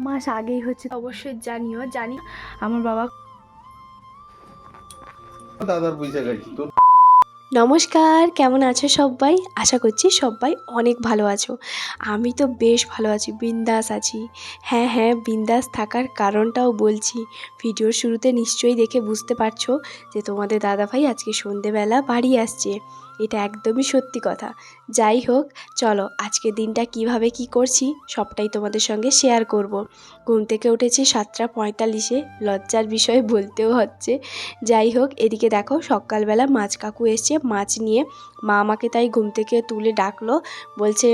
মাস আগেই হচ্ছে, অবশ্যই জানি আমার বাবা। দাদার পয়সা খাইছি তোর। নমস্কার, কেমন আছো সবাই? আশা করছি সবাই অনেক ভালো আছো। আমি তো বেশ ভালো আছি, বিন্দাস আছি। হ্যাঁ হ্যাঁ, বিন্দাস থাকার কারণটাও বলছি। ভিডিওর শুরুতে নিশ্চয়ই দেখে বুঝতে পারছো যে তোমাদের দাদাভাই আজকে সন্ধেবেলা বাড়ি আসছে। এটা একদমই সত্যি কথা। যাই হোক, চলো আজকের দিনটা কিভাবে কি করছি সবটাই তোমাদের সঙ্গে শেয়ার করব। ঘুম থেকে উঠেছি 7:45-এ, লজ্জার বিষয় বলতেও হচ্ছে। যাই হোক, এদিকে দেখো সকালবেলা মাছ কাকু এসছে মাছ নিয়ে। মা আমাকে তাই ঘুম থেকে তুলে ডাকলো, বলছে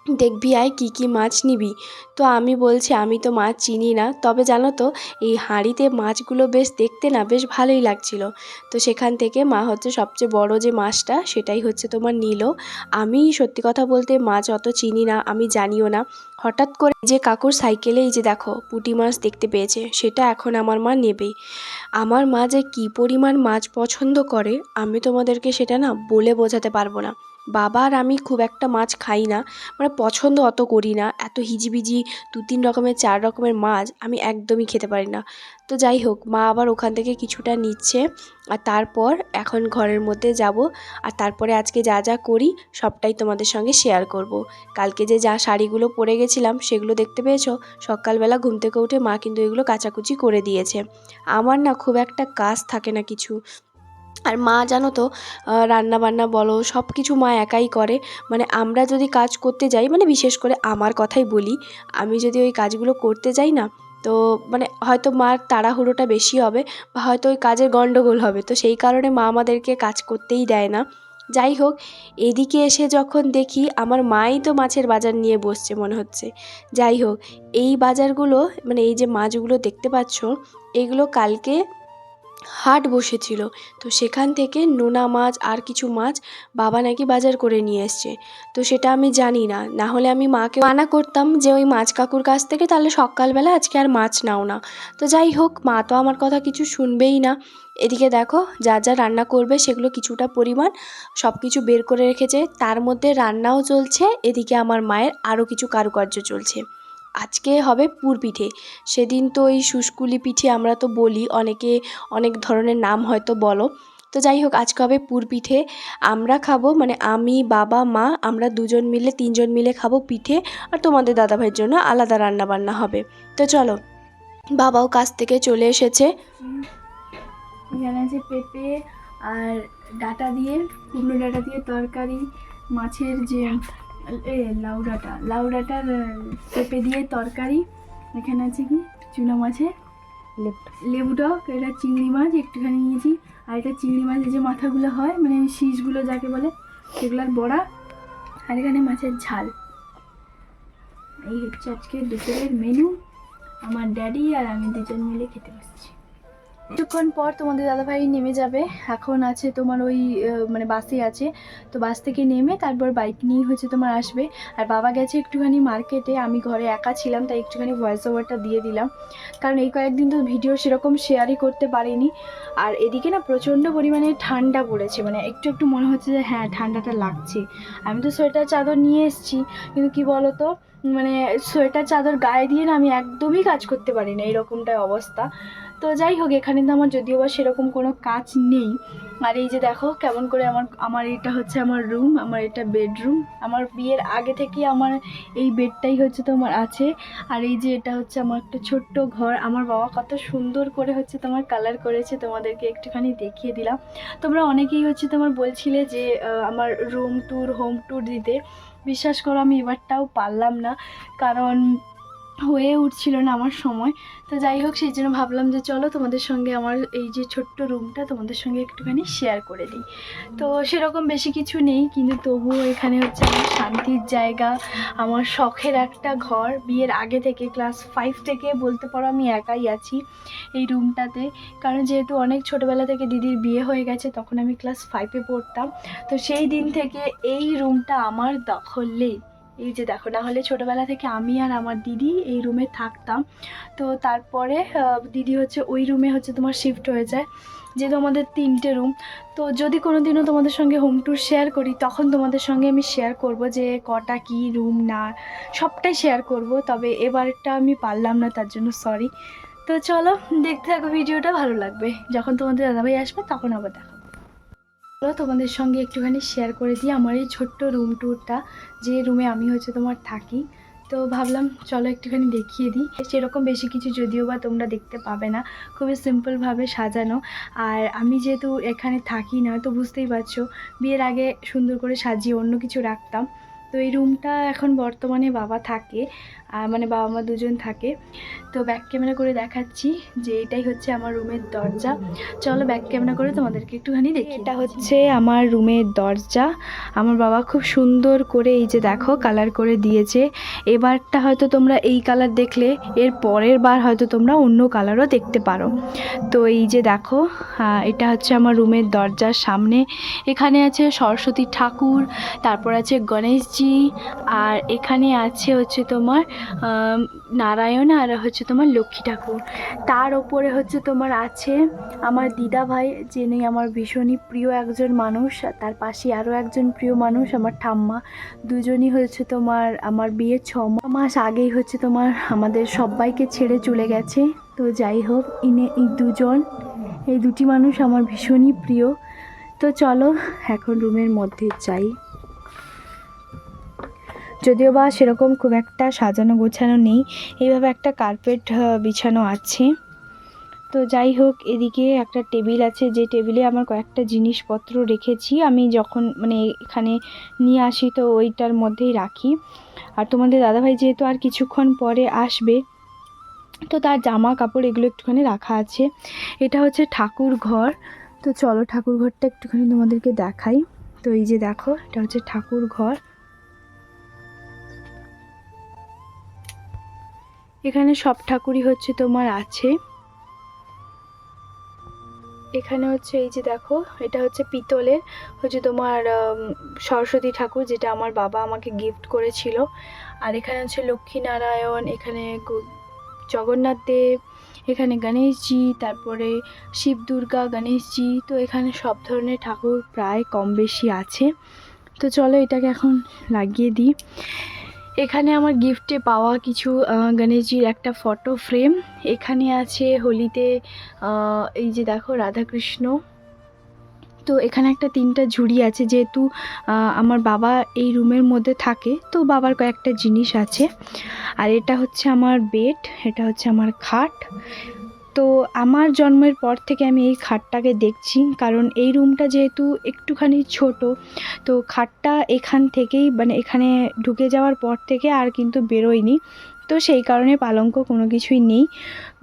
দেখবি আয় কী কী মাছ নিবি। তো আমি বলছি আমি তো মাছ চিনি না, তবে জানো তো এই হাঁড়িতে মাছগুলো বেশ দেখতে না বেশ ভালোই লাগছিল। তো সেখান থেকে মা হচ্ছে সবচেয়ে বড় যে মাছটা সেটাই হচ্ছে তোমার নিল। আমি সত্যি কথা বলতে মাছ অত চিনি না, আমি জানিও না। হঠাৎ করে যে কাকুর সাইকেলে এই যে দেখো পুঁটি মাছ দেখতে পেয়েছে, সেটা এখন আমার মা নেবেই। আমার মা যে কী পরিমাণ মাছ পছন্দ করে আমি তোমাদেরকে সেটা না বলে বোঝাতে পারবো না। বাবা আর আমি খুব একটা মাছ খাই না, মানে পছন্দ অত করি না। এত হিজিবিজি 2-3 রকমের 4 রকমের মাছ আমি একদমই খেতে পারি না। তো যাই হোক, মা আবার ওখান থেকে কিছুটা নিচ্ছে। আর তারপর এখন ঘরের মধ্যে যাব। আর তারপরে আজকে যা যা করি সবটাই তোমাদের সঙ্গে শেয়ার করব। কালকে যে যা শাড়িগুলো পরে গেছিলাম সেগুলো দেখতে পেয়েছো, সকালবেলা ঘুম থেকে উঠে মা কিন্তু এগুলো কাচাকুচি করে দিয়েছে। আমার না খুব একটা কাজ থাকে না কিছু। আর মা জানো তো রান্না বান্না বলো সব কিছু মা একাই করে। মানে আমরা যদি কাজ করতে যাই, মানে বিশেষ করে আমার কথাই বলি, আমি যদি ওই কাজগুলো করতে যাই না, তো মানে হয়তো মার তাড়াহুড়োটা বেশি হবে বা হয়তো ওই কাজের গন্ডগোল হবে, তো সেই কারণে মা আমাদেরকে কাজ করতেই দেয় না। যাই হোক, এদিকে এসে যখন দেখি আমার মাই তো মাছের বাজার নিয়ে বসছে মনে হচ্ছে। যাই হোক, এই বাজারগুলো মানে এই যে মাছগুলো দেখতে পাচ্ছ, এগুলো কালকে হাট বসেছিল। তো সেখান থেকে নোনা মাছ আর কিছু মাছ বাবা নাকি বাজার করে নিয়ে এসছে। তো সেটা আমি জানি না, না হলে আমি মাকে মানা করতাম যে ওই মাছ কাকুর কাছ থেকে তাহলে সকালবেলা আজকে আর মাছ নাও না। তো যাই হোক, মা তো আমার কথা কিছু শুনবেই না। এদিকে দেখো যা যা রান্না করবে সেগুলো কিছুটা পরিমাণ সব কিছু বের করে রেখেছে, তার মধ্যে রান্নাও চলছে, এদিকে আমার মায়ের আরও কিছু কারুকার্য চলছে। আজকে হবে পুর পিঠে। সেদিন তো ওই শুষ্কুলি পিঠে আমরা তো বলি, অনেকে অনেক ধরনের নাম হয়তো বলো। তো যাই হোক, আজকে হবে পুর পিঠে। আমরা খাবো, মানে আমি বাবা মা আমরা 2জন মিলে 3জন মিলে খাবো পিঠে। আর তোমাদের দাদাভাইয়ের জন্য আলাদা রান্না বান্না হবে। তো চলো, বাবাও কাজ থেকে চলে এসেছে। এখানে আছে পেঁপে আর ডাঁটা দিয়ে, কুমড়ো ডাঁটা দিয়ে তরকারি, মাছের যে লাউ ডাঁটার পেঁপে দিয়ে তরকারি। এখানে আছে কি চুনা মাছের লেবু টক, এটা চিংড়ি মাছ একটুখানি নিয়েছি। আর এটা চিংড়ি মাছের যে মাথাগুলো হয়, মানে শীষগুলো যাকে বলে, সেগুলোর বড়া। আর এখানে মাছের ঝাল। এই হচ্ছে আজকে দুপুরের মেনু। আমার ড্যাডি আর আমি 2জন মিলে খেতে বসছি। কিছুক্ষণ পর তোমাদের দাদাভাই নেমে যাবে। এখন আছে তোমার ওই মানে বাসে আছে। তো বাস থেকে নেমে তারপর বাইক নিয়ে হচ্ছে তোমার আসবে। আর বাবা গেছে একটুখানি মার্কেটে, আমি ঘরে একা ছিলাম তাই একটুখানি ভয়েস ওভারটা দিয়ে দিলাম, কারণ এই কয়েকদিন তো ভিডিও সেরকম শেয়ারই করতে পারিনি। আর এদিকে না প্রচণ্ড পরিমাণে ঠান্ডা পড়েছে, মানে একটু একটু মনে হচ্ছে যে হ্যাঁ ঠান্ডাটা লাগছে। আমি তো সোয়েটার চাদর নিয়ে এসেছি, কিন্তু কি বলো তো, মানে সোয়েটার চাদর গায়ে দিয়ে না আমি একদমই কাজ করতে পারি না, এরকমটাই অবস্থা। তো যাই হোক, এখানে তো আমার যদিও বা সেরকম কোনো কাজ নেই। আর এই যে দেখো কেমন করে আমার আমার এটা হচ্ছে আমার রুম, আমার এটা বেডরুম। আমার বিয়ের আগে থেকে আমার এই বেডটাই হচ্ছে তোমার আছে। আর এই যে এটা হচ্ছে আমার একটা ছোট্ট ঘর, আমার বাবা কত সুন্দর করে হচ্ছে তোমার কালার করেছে, তোমাদেরকে একটুখানি দেখিয়ে দিলাম। তোমরা অনেকেই হচ্ছে তোমার বলছিলে যে আমার রুম ট্যুর হোম ট্যুর দিতে। বিশ্বাস করো আমি এবারটাও পারলাম না, কারণ হয়ে উঠছিল না আমার সময়। তো যাই হোক, সেই জন্য ভাবলাম যে চলো তোমাদের সঙ্গে আমার এই যে ছোট্ট রুমটা তোমাদের সঙ্গে একটুখানি শেয়ার করে দিই। তো সেরকম বেশি কিছু নেই, কিন্তু তবুও এখানে হচ্ছে আমার শান্তির জায়গা, আমার শখের একটা ঘর। বিয়ের আগে থেকে ক্লাস 5 থেকে বলতে পারো আমি একাই আছি এই রুমটাতে, কারণ যেহেতু অনেক ছোটোবেলা থেকে দিদির বিয়ে হয়ে গেছে, তখন আমি ক্লাস 5-এ পড়তাম। তো সেই দিন থেকে এই রুমটা আমার দখলেই, এই যে দেখো, না হলে ছোটোবেলা থেকে আমি আর আমার দিদি এই রুমে থাকতাম। তো তারপরে দিদি হচ্ছে ওই রুমে হচ্ছে তোমার শিফট হয়ে যায়, যেহেতু আমাদের 3টে রুম। তো যদি কোনো দিনও তোমাদের সঙ্গে হোম ট্যুর শেয়ার করি, তখন তোমাদের সঙ্গে আমি শেয়ার করব যে কটা কি রুম, না সবটাই শেয়ার করব। তবে এবারটা আমি পারলাম না, তার জন্য সরি। তো চলো দেখতে থাকো ভিডিওটা, ভালো লাগবে। যখন তোমাদের দাদাভাই আসবে তখন আবার দেখাবো। চলো তোমাদের সঙ্গে একটুখানি শেয়ার করে দিই আমার এই ছোট্ট রুম ট্যুরটা, যে রুমে আমি হচ্ছে তোমার থাকি। তো ভাবলাম চলো একটুখানি দেখিয়ে দিই। সেরকম বেশি কিছু যদিও বা তোমরা দেখতে পাবে না, খুবই সিম্পলভাবে সাজানো। আর আমি যেহেতু এখানে থাকি না, তো বুঝতেই পারছো বিয়ের আগে সুন্দর করে সাজিয়ে অন্য কিছু রাখতাম। তো এই রুমটা এখন বর্তমানে বাবা থাকে, মানে বাবা মা দুজন থাকে। তো ব্যাক ক্যামেরা করে দেখাচ্ছি যে এটাই হচ্ছে আমার রুমের দরজা। চলো ব্যাক ক্যামেরা করে তোমাদেরকে একটুখানি দেখি। এটা হচ্ছে আমার রুমের দরজা। আমার বাবা খুব সুন্দর করে এই যে দেখো কালার করে দিয়েছে। এবারটা হয়তো তোমরা এই কালার দেখলে, এর পরের বার হয়তো তোমরা অন্য কালারও দেখতে পারো। তো এই যে দেখো, এটা হচ্ছে আমার রুমের দরজার সামনে। এখানে আছে সরস্বতী ঠাকুর, তারপর আছে গণেশজি, আর এখানে আছে হচ্ছে তোমার নারায়ণ, আর হচ্ছে তোমার লক্ষ্মী ঠাকুর। তার ওপরে হচ্ছে তোমার আছে আমার দিদা ভাই, যিনি আমার ভীষণই প্রিয় একজন মানুষ। তার পাশে আরও একজন প্রিয় মানুষ আমার ঠাম্মা। দুজনই হচ্ছে তোমার আমার বিয়ের 6 মাস আগেই হচ্ছে তোমার আমাদের সবাইকে ছেড়ে চলে গেছে। তো যাই হোক, এই দুটি মানুষ আমার ভীষণই প্রিয়। তো চলো এখন রুমের মধ্যে যাই। যদিও বা সেরকম খুব একটা সাজানো গোছানো নেই, এইভাবে একটা কার্পেট বিছানো আছে। তো যাই হোক, এদিকে একটা টেবিল আছে, যে টেবিলে আমার কয়েকটা জিনিসপত্র রেখেছি। আমি যখন মানে এখানে নিয়ে আসি তো ওইটার মধ্যেই রাখি। আর তোমাদের দাদাভাই যেহেতু আর কিছুক্ষণ পরে আসবে, তো তার জামা কাপড় এগুলো একটুখানি রাখা আছে। এটা হচ্ছে ঠাকুর ঘর। তো চলো ঠাকুর ঘরটা একটুখানি তোমাদেরকে দেখাই। তো এই যে দেখো, এটা হচ্ছে ঠাকুর ঘর। এখানে সব ঠাকুরই হচ্ছে তোমার আছে। এখানে হচ্ছে এই যে দেখো, এটা হচ্ছে পিতলের হচ্ছে তোমার সরস্বতী ঠাকুর, যেটা আমার বাবা আমাকে গিফট করেছিল। আর এখানে হচ্ছে লক্ষ্মীনারায়ণ, এখানে জগন্নাথ দেব, এখানে গণেশজি, তারপরে শিব দুর্গা গণেশজি। তো এখানে সব ধরনের ঠাকুর প্রায় কম বেশি আছে। তো চলো এটাকে এখন লাগিয়ে দিই। এখানে আমার গিফটে পাওয়া কিছু গণেশজির একটা ফটো ফ্রেম। এখানে আছে হোলিতে এই যে দেখো রাধাকৃষ্ণ। তো এখানে একটা 3টা ঝুড়ি আছে, যেহেতু আমার বাবা এই রুমের মধ্যে থাকে, তো বাবার কয়েকটা জিনিস আছে। আর এটা হচ্ছে আমার বেড, এটা হচ্ছে আমার খাট। তো আমার জন্মের পর থেকে আমি এই খাটটাকে দেখছি, কারণ এই রুমটা যেহেতু একটুখানি ছোট, তো খাটটা এখান থেকেই মানে এখানে ঢুকে যাওয়ার পর থেকে আর কিন্তু বেরোয়নি। তো সেই কারণে পালঙ্ক কোনো কিছুই নেই।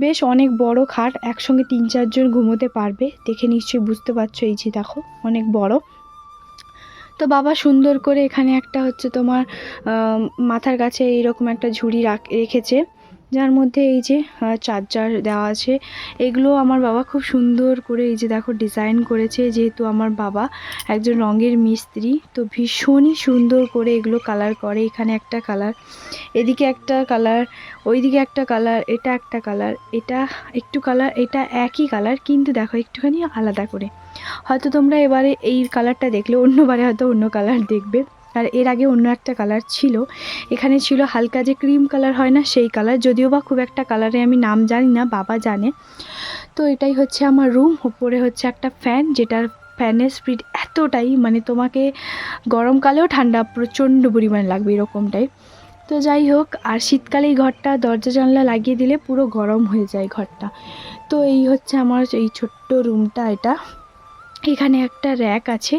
বেশ অনেক বড় খাট, একসঙ্গে 3-4 জন ঘুমোতে পারবে। দেখে নিশ্চয়ই বুঝতে পারছো, এই যে দেখো অনেক বড়। তো বাবা সুন্দর করে এখানে একটা হচ্ছে তোমার মাথার কাছে এইরকম একটা ঝুড়ি রেখেছে, যার মধ্যে এই যে চার্জার দেওয়া আছে। এগুলো আমার বাবা খুব সুন্দর করে এই যে দেখো ডিজাইন করেছে, যেহেতু আমার বাবা একজন রঙের মিস্ত্রি, তো ভীষণই সুন্দর করে এগুলো কালার করে। এখানে একটা কালার, এদিকে একটা কালার, ওইদিকে একটা কালার, এটা একটা কালার, এটা একটু কালার, এটা একই কালার কিন্তু দেখো একটুখানি আলাদা করে। হয়তো তোমরা এবারে এই কালারটা দেখলে অন্যবারে হয়তো অন্য কালার দেখবে। আর এর আগে অন্য একটা কালার ছিল, এখানে ছিল হালকা যে ক্রিম কালার হয় না, সেই কালার। যদিও বা খুব একটা কালারে আমি নাম জানি না, বাবা জানে। তো এটাই হচ্ছে আমার রুম। উপরে হচ্ছে একটা ফ্যান, যেটার ফ্যানের স্পিড এতটাই মানে তোমাকে গরমকালেও ঠান্ডা প্রচণ্ড পরিমাণে লাগবে এরকমটাই। তো যাই হোক, আর শীতকালে এই ঘরটা দরজা জানলা লাগিয়ে দিলে পুরো গরম হয়ে যায় ঘরটা। তো এই হচ্ছে আমার এই ছোট্ট রুমটা। এটা এখানে একটা র্যাক আছে,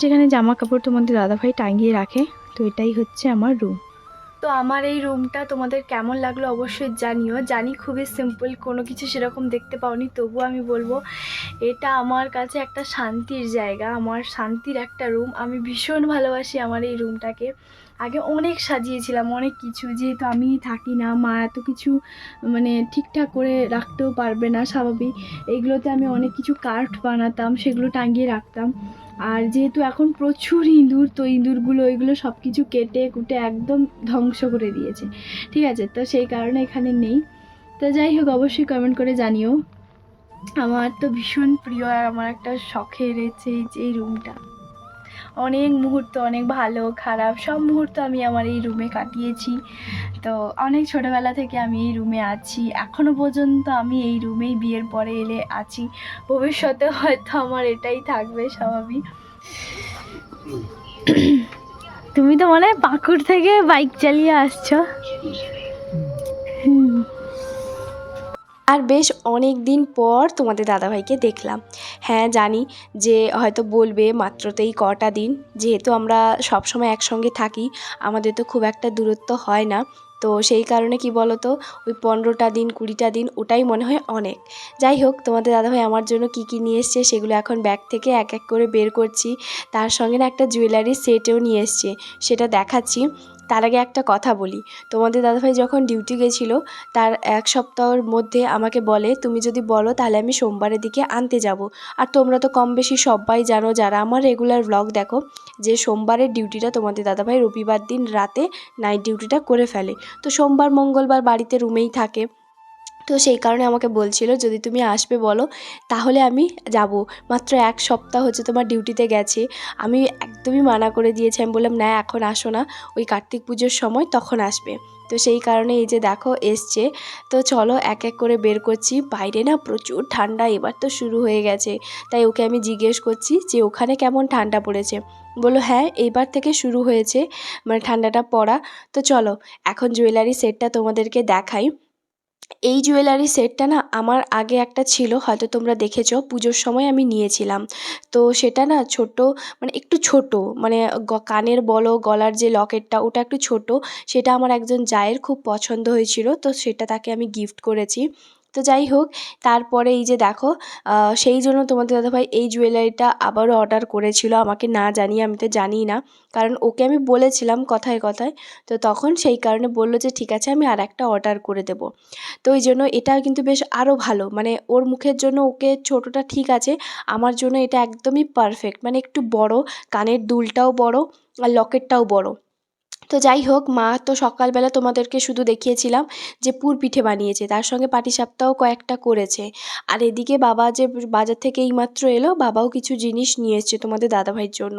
যেখানে জামা কাপড় তোমাদের দাদাভাই টাঙিয়ে রাখে। তো এটাই হচ্ছে আমার রুম। তো আমার এই রুমটা তোমাদের কেমন লাগলো অবশ্যই জানিও। জানি খুবই সিম্পল, কোনো কিছু সেরকম দেখতে পাওনি, তবুও আমি বলবো এটা আমার কাছে একটা শান্তির জায়গা, আমার শান্তির একটা রুম। আমি ভীষণ ভালোবাসি আমার এই রুমটাকে। আগে অনেক সাজিয়েছিলাম অনেক কিছু, যেহেতু আমি থাকি না, মা এত কিছু মানে ঠিকঠাক করে রাখতেও পারবে না স্বাভাবিক। এইগুলোতে আমি অনেক কিছু কার্ড বানাতাম, সেগুলো টাঙিয়ে রাখতাম। আর যেহেতু এখন প্রচুর ইঁদুর, তো ইঁদুরগুলো ওইগুলো সব কিছু কেটে কুটে একদম ধ্বংস করে দিয়েছে, ঠিক আছে? তো সেই কারণে এখানে নেই। তো যাই হোক, অবশ্যই কমেন্ট করে জানিও। আমার তো ভীষণ প্রিয় আর আমার একটা শখের রয়েছে এই যে এই রুমটা। অনেক মুহূর্ত, অনেক ভালো খারাপ সব মুহূর্ত আমি আমার এই রুমে কাটিয়েছি। তো অনেক ছোটোবেলা থেকে আমি এই রুমে আছি, এখনও পর্যন্ত আমি এই রুমেই বিয়ের পরে এলে আছি। ভবিষ্যতে হয়তো আমার এটাই থাকবে স্বাভাবিক। তুমি তো মনে হয় পাকুড় থেকে বাইক চালিয়ে আসছো। আর বেশ অনেক দিন পর তোমাদের দাদাভাইকে দেখলাম। হ্যাঁ জানি যে হয়তো বলবে মাত্রতেই কটা দিন, যেহেতু আমরা সবসময় একসঙ্গে থাকি, আমাদের তো খুব একটা দূরত্ব হয় না। তো সেই কারণে কি বলো তো, ওই 15টা দিন 20টা দিন ওটাই মনে হয় অনেক। যাই হোক, তোমাদের দাদাভাই আমার জন্য কী কী নিয়ে এসছে সেগুলো এখন ব্যাগ থেকে এক এক করে বের করছি। তার সঙ্গে না একটা জুয়েলারি সেটও নিয়ে এসছে, সেটা দেখাচ্ছি। তার আগে একটা কথা বলি, তোমাদের দাদাভাই যখন ডিউটি গেছিলো তার 1 সপ্তাহের মধ্যে আমাকে বলে, তুমি যদি বলো তাহলে আমি সোমবারের দিকে আনতে যাব। আর তোমরা তো কম বেশি সবাই জানো যারা আমার রেগুলার ব্লগ দেখো, যে সোমবারের ডিউটিটা তোমাদের দাদাভাই রবিবার দিন রাতে নাইট ডিউটিটা করে ফেলে। তো সোমবার মঙ্গলবার বাড়িতে রুমেই থাকে। তো সেই কারণে আমাকে বলছিল যদি তুমি আসবে বলো তাহলে আমি যাব। মাত্র 1 সপ্তাহ হচ্ছে তোমার ডিউটিতে গেছে। আমি একদমই মানা করে দিয়েছি, আমি বললাম না এখন আসো না, ওই কার্তিক পুজোর সময় তখন আসবে। তো সেই কারণে এই যে দেখো এসছে। তো চলো এক এক করে বের করছি। বাইরে না প্রচুর ঠান্ডা, এবার তো শুরু হয়ে গেছে। তাই ওকে আমি জিজ্ঞেস করছি যে ওখানে কেমন ঠান্ডা পড়েছে। বললো হ্যাঁ এইবার থেকে শুরু হয়েছে মানে ঠান্ডাটা পড়া। তো চলো এখন জুয়েলারি সেটটা তোমাদেরকে দেখাই। এই জুয়েলারি সেটটা না আমার আগে একটা ছিল, হয়তো তোমরা দেখেছো, পুজোর সময় আমি নিয়েছিলাম। তো সেটা না ছোট, মানে একটু ছোট, মানে কানের বলো গলার যে লকেটটা ওটা একটু ছোট। সেটা আমার একজন জায়ের খুব পছন্দ হয়েছিল, তো সেটা তাকে আমি গিফট করেছি। তো যাই হোক, তারপরে এই যে দেখো, সেই জন্য তোমাদের দাদাভাই এই জুয়েলারিটা আবারও অর্ডার করেছিল আমাকে না জানিয়ে। আমি তো জানিই না, কারণ ওকে আমি বলেছিলাম কথায় কথায়। তো তখন সেই কারণে বললো যে ঠিক আছে আমি আর একটা অর্ডার করে দেবো। তো ওই জন্য এটা কিন্তু বেশ আরও ভালো, মানে ওর মুখের জন্য ওকে ছোটোটা ঠিক আছে, আমার জন্য এটা একদমই পারফেক্ট, মানে একটু বড়, কানের দুলটাও বড় আর লকেটটাও বড়। তো যাই হোক, মা তো সকালবেলা তোমাদেরকে শুধু দেখিয়েছিলাম যে পুর পিঠে বানিয়েছে, তার সঙ্গে পাটিসাপটাও কয়েকটা করেছে। আর এদিকে বাবা যে বাজার থেকে এইমাত্র এলো, বাবাও কিছু জিনিস নিয়ে এসছে তোমাদের দাদাভাইয়ের জন্য।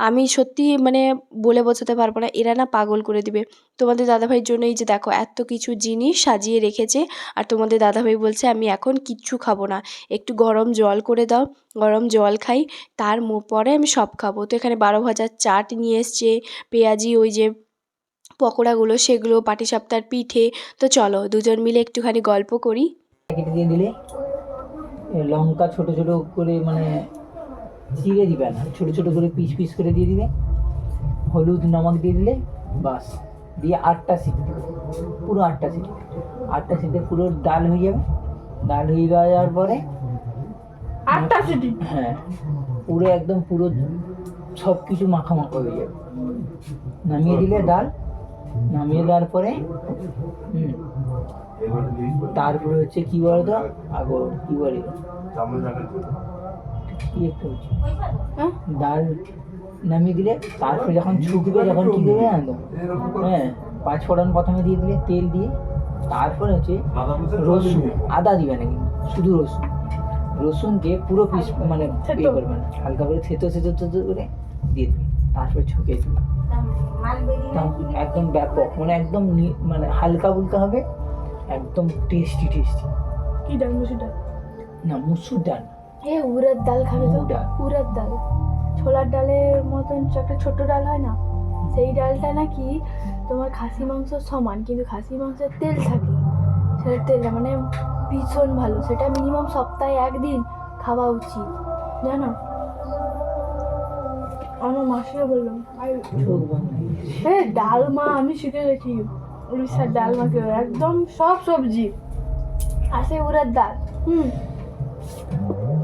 আমি সত্যি মানে বলে বোঝাতে পারবো না, এরা না পাগল করে দিবে। তোমাদের দাদাভাইয়ের জন্য এই যে দেখো এত কিছু জিনিস সাজিয়ে রেখেছে। আর তোমাদের দাদাভাই বলছে আমি এখন কিচ্ছু খাবো না, একটু গরম জল করে দাও, গরম জল খাই, তার পরে আমি সব খাবো। তো এখানে 12 ভাজার চাট নিয়ে এসছে, পেঁয়াজি ওই যে পকোড়াগুলো সেগুলো, পাটিসাপটার পিঠে। তো চলো দুজন মিলে একটুখানি গল্প করি। কেটে দিয়ে দিলে লঙ্কা ছোট ছোট করে মানে চিড়ে দিবে না, ছোট ছোট করে পিস পিস করে দিয়ে দিবে, হলুদ নমক দিয়ে দিলে বাস, দিয়ে 8টা সিটি দিবে, পুরো 8টা সিটি, 8টা সিটি পুরো ডাল হয়ে যাবে। ডাল হয়ে যাওয়ার পরে 8টা সিটি, হ্যাঁ পুরো একদম পুরো সব কিছু মাখা মাখা হয়ে যাবে। নামিয়ে দিলে ডাল, নামিয়ে দেওয়ার পরে তারপরে হচ্ছে কি বলতো আগো কি বলি কি একটা হচ্ছে ডাল নামিয়ে দিলে তারপরে যখন ছুকবে যখন কি দেবে না তো, হ্যাঁ 5 ফোড়ন প্রথমে দিয়ে দিলে তেল দিয়ে, তারপরে হচ্ছে রসুন, আদা দিবে না কিন্তু শুধু রসুন, রসুনকে পুরো পিস মানে ইয়ে করবে না, হালকা করে থেতো থেতো থেতো করে দিয়ে দিবে, তারপরে ছুকে দিবে একদম ব্যাপক, মানে একদম মানে হালকা বলতে হবে, একদম টেস্টি টেস্টি। কি ডাল? মুসুর ডাল না, মুসুর ডাল, এ উড়দ ডাল খাবে তো? মুগ ডাল। উড়দ ডাল, ছোলার ডালের মতন একটা ছোট ডাল হয় না, সেই ডালটা নাকি তোমার খাসি মাংস সমান, কিন্তু খাসি মাংসের তেল থাকে, সেটা তেলটা মানে ভীষণ ভালো, সেটা মিনিমাম সপ্তাহে 1 দিন খাওয়া উচিত, জানো? আমার মাসিও বললাম। আর চোখ বন্ধ। ডালমা আমি শিখে গেছি, উড়িষ্যার ডালমাকে একদম সব সবজি আসে, উড়দ ডাল।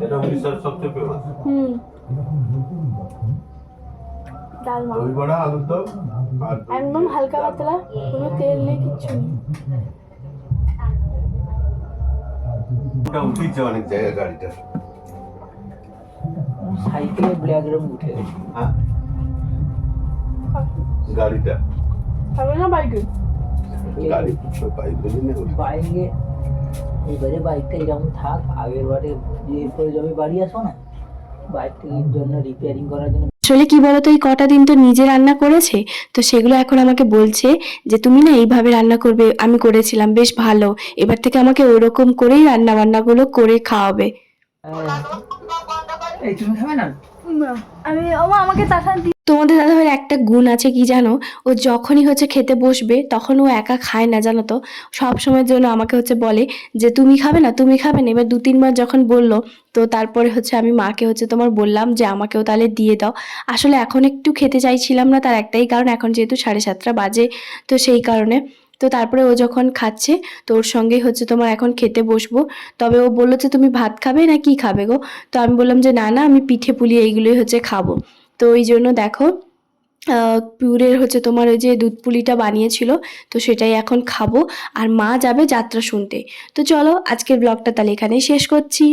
এটা উড়িষ্যার সবচেয়ে ফেমাস। ডাল মা দই বড়া আলুর দম আর একদম হালকা পাতলা, কোনো তেল নেই, কিচ্ছু নেই। ওটা উঠিছে অনেক জায়গায় গাড়িটা। সাইকেলে ব্ল্যাক রং উঠে গেছে। হ্যাঁ গাড়িটা খাবে না বাইকে? গাড়ি বাইক বলি না বাইকে এবারে বাইকটা এরকম থাক, আগের বারে বিয়ের পরে যবে বাড়ি আসো না, বাইকটার জন্য রিপেয়ারিং করার জন্য আসলে কি বলতো, এই কটা দিন তো নিজে রান্না করেছে, তো সেগুলো এখন আমাকে বলছে যে তুমি না এইভাবে রান্না করবে, আমি করেছিলাম বেশ ভালো, এবার থেকে আমাকে ওরকম করেই রান্না বান্নাগুলো করে খাওয়াবে। এই তুমি খাবে না? না, আমি আমাকে তাকান। তোমাদের দাদাভাইয়ের একটা গুণ আছে কি জানো, ও যখনই হচ্ছে খেতে বসবে তখন ও একা খায় না জানো তো, সব সময়ের জন্য আমাকে হচ্ছে বলে যে তুমি খাবে না, তুমি খাবে না। এবার 2-3 বার যখন বললো, তো তারপরে হচ্ছে আমি মাকে হচ্ছে তোমার বললাম যে আমাকেও তাহলে দিয়ে দাও। আসলে এখন একটু খেতে চাইছিলাম না, তার একটাই কারণ, এখন যেহেতু 7:30 বাজে, তো সেই কারণে। তো তারপরে ও যখন খাচ্ছে, তো ওর সঙ্গেই হচ্ছে তোমার এখন খেতে বসবো। তবে ও বললো যে তুমি ভাত খাবে না কি খাবে গো, তো আমি বললাম যে না না, আমি পিঠে পুলি এইগুলোই হচ্ছে খাবো। তো ওই জন্য দেখো পিউরের হচ্ছে তোমার ওই যে দুধ পুলিটা বানিয়েছিল, তো সেটাই এখন খাবো। আর মা যাবে যাত্রা শুনতে। তো চলো আজকের ব্লগটা তাহলে এখানেই শেষ করছি।